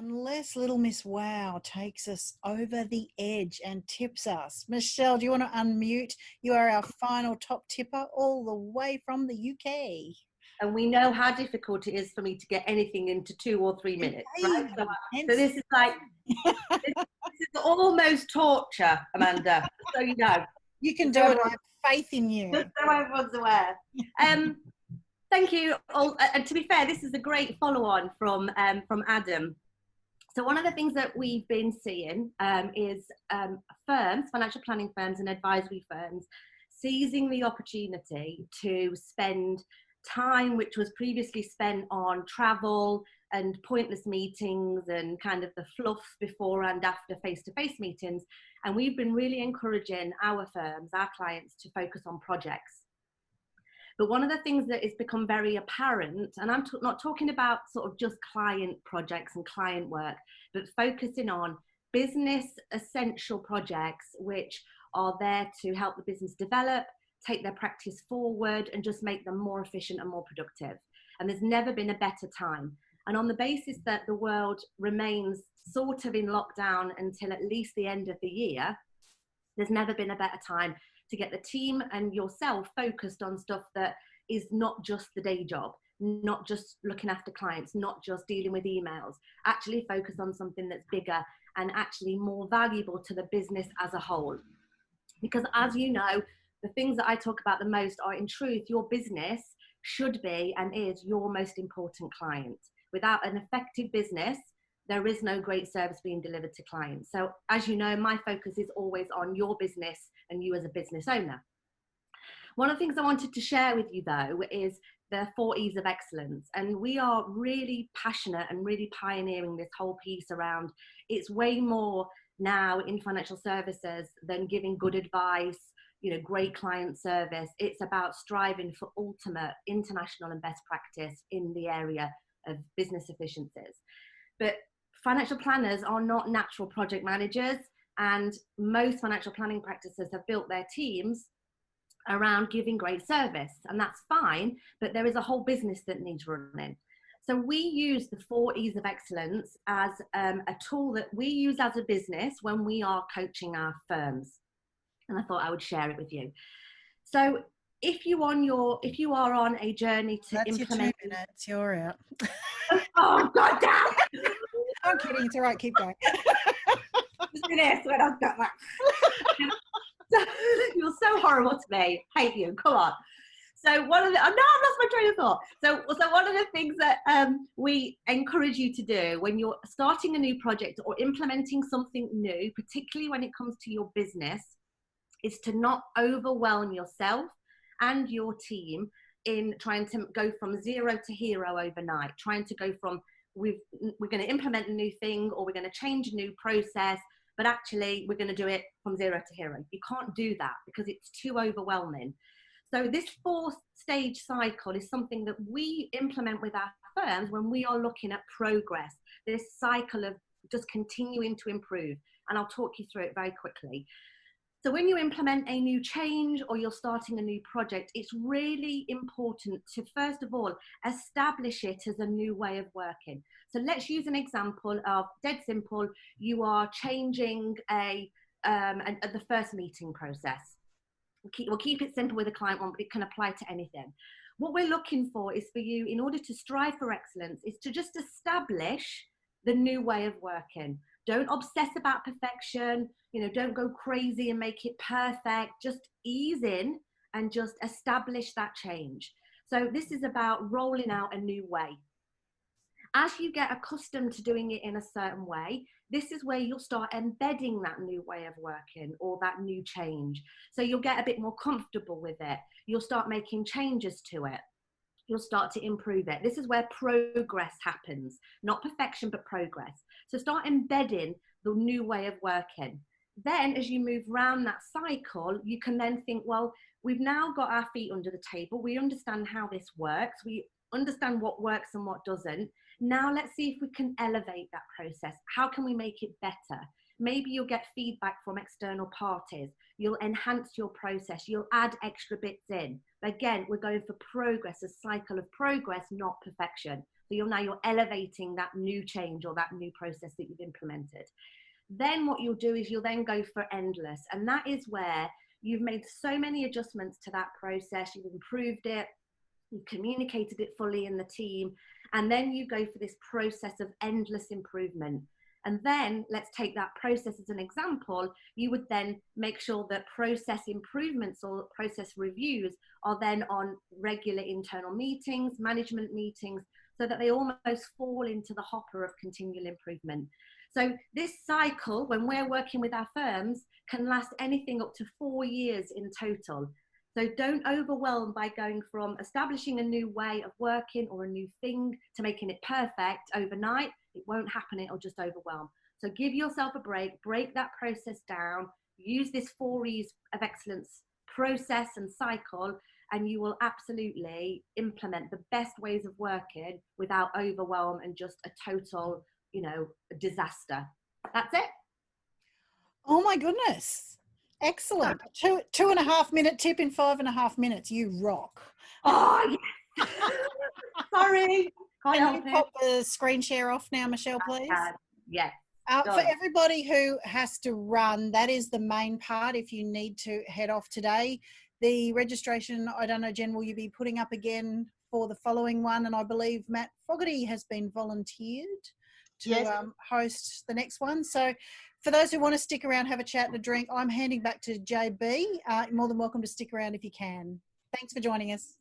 Unless little Miss Wow takes us over the edge and tips us. Michelle, do you want to unmute? You are our final top tipper all the way from the UK. And we know how difficult it is for me to get anything into 2 or 3 minutes, right? So this is like, this is almost torture, Amanda, so you know. You can do it. I have faith in you. Just so everyone's aware. Thank you all. And to be fair, this is a great follow-on from Adam. So one of the things that we've been seeing is firms, financial planning firms and advisory firms, seizing the opportunity to spend time which was previously spent on travel and pointless meetings and kind of the fluff before and after face-to-face meetings. And we've been really encouraging our firms, our clients, to focus on projects. But one of the things that has become very apparent, and I'm not talking about sort of just client projects and client work, but focusing on business essential projects which are there to help the business develop, take their practice forward, and just make them more efficient and more productive. And there's never been a better time. And on the basis that the world remains sort of in lockdown until at least the end of the year, there's never been a better time to get the team and yourself focused on stuff that is not just the day job, not just looking after clients, not just dealing with emails, actually focus on something that's bigger and actually more valuable to the business as a whole. Because as you know, the things that I talk about the most are, in truth, your business should be and is your most important client. Without an effective business, there is no great service being delivered to clients. So as you know, my focus is always on your business and you as a business owner. One of the things I wanted to share with you though is the 4 E's of excellence. And we are really passionate and really pioneering this whole piece around, it's way more now in financial services than giving good advice, great client service. It's about striving for ultimate international and best practice in the area of business efficiencies. But financial planners are not natural project managers, and most financial planning practices have built their teams around giving great service, and that's fine, but there is a whole business that needs running. So we use the 4 E's of excellence as a tool that we use as a business when we are coaching our firms. And I thought I would share it with you. So if you are on a journey to implement... Your 2 minutes, you're out. Oh, God damn! I'm kidding, it's all right, keep going. Just do this when I've got that. You're so horrible to me. Hate you. Come on. So I've lost my train of thought. So one of the things that we encourage you to do when you're starting a new project or implementing something new, particularly when it comes to your business, is to not overwhelm yourself and your team in trying to go from zero to hero overnight, trying to go from we're going to implement a new thing or we're going to change a new process, but actually we're going to do it from zero to hero. You can't do that because it's too overwhelming. So this 4-stage cycle is something that we implement with our firms when we are looking at progress, this cycle of just continuing to improve. And I'll talk you through it very quickly. So when you implement a new change or you're starting a new project, it's really important to, first of all, establish it as a new way of working. So let's use an example of, dead simple, you are changing the first meeting process. We'll keep it simple with a client one, but it can apply to anything. What we're looking for is for you, in order to strive for excellence, is to just establish the new way of working. Don't obsess about perfection, don't go crazy and make it perfect. Just ease in and just establish that change. So this is about rolling out a new way. As you get accustomed to doing it in a certain way, this is where you'll start embedding that new way of working or that new change. So you'll get a bit more comfortable with it. You'll start making changes to it. You'll start to improve it. This is where progress happens, not perfection, but progress. So start embedding the new way of working. Then as you move around that cycle, you can then think, well, we've now got our feet under the table. We understand how this works. We understand what works and what doesn't. Now let's see if we can elevate that process. How can we make it better? Maybe you'll get feedback from external parties. You'll enhance your process. You'll add extra bits in. But again, we're going for progress, a cycle of progress, not perfection. So you're elevating that new change or that new process that you've implemented. Then what you'll do is you'll then go for endless. And that is where you've made so many adjustments to that process, you've improved it, you've communicated it fully in the team, and then you go for this process of endless improvement. And then let's take that process as an example. You would then make sure that process improvements or process reviews are then on regular internal meetings, management meetings, so that they almost fall into the hopper of continual improvement. So this cycle, when we're working with our firms, can last anything up to 4 years in total. So don't overwhelm by going from establishing a new way of working or a new thing to making it perfect overnight. It won't happen, it'll just overwhelm. So give yourself a break that process down, use this 4 E's of excellence process and cycle, and you will absolutely implement the best ways of working without overwhelm and just a total, disaster. That's it. Oh my goodness. Excellent. 2.5 minute tip in 5.5 minutes. You rock. Oh, yes. Sorry. Can you pop the screen share off now, Michelle, please? Yes. For everybody who has to run, that is the main part. If you need to head off today, the registration, I don't know, Jen, will you be putting up again for the following one? And I believe Matt Fogarty has been volunteered to host the next one. So for those who want to stick around, have a chat and a drink, I'm handing back to JB. You're more than welcome to stick around if you can. Thanks for joining us.